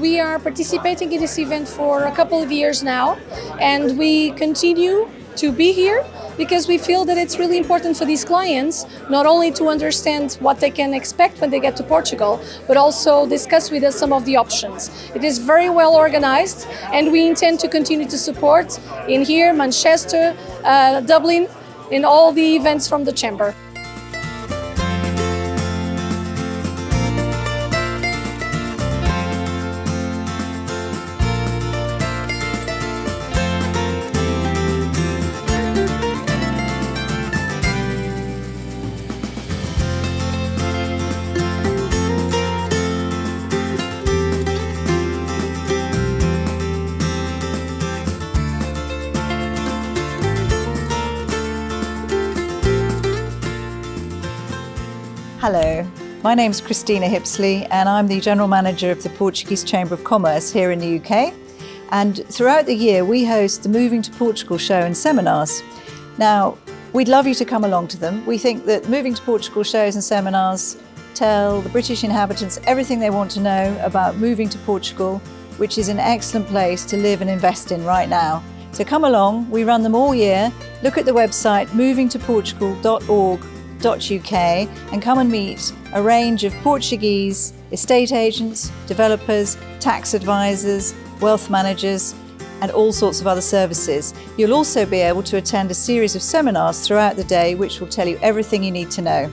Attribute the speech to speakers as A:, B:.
A: we are participating in this event for a couple of years now, and we continue to be here because we feel that it's really important for these clients not only to understand what they can expect when they get to Portugal, but also discuss with us some of the options. It is very well organized, and we intend to continue to support in here, Manchester, Dublin, in all the events from the Chamber.
B: Hello, my name's Christina Hipsley and I'm the General Manager of the Portuguese Chamber of Commerce here in the UK. And throughout the year we host the Moving to Portugal show and seminars. Now, we'd love you to come along to them. We think that Moving to Portugal shows and seminars tell the British inhabitants everything they want to know about moving to Portugal, which is an excellent place to live and invest in right now. So come along, we run them all year. Look at the website movingtoportugal.org.uk and come and meet a range of Portuguese estate agents, developers, tax advisors, wealth managers, and all sorts of other services. You'll also be able to attend a series of seminars throughout the day which will tell you everything you need to know.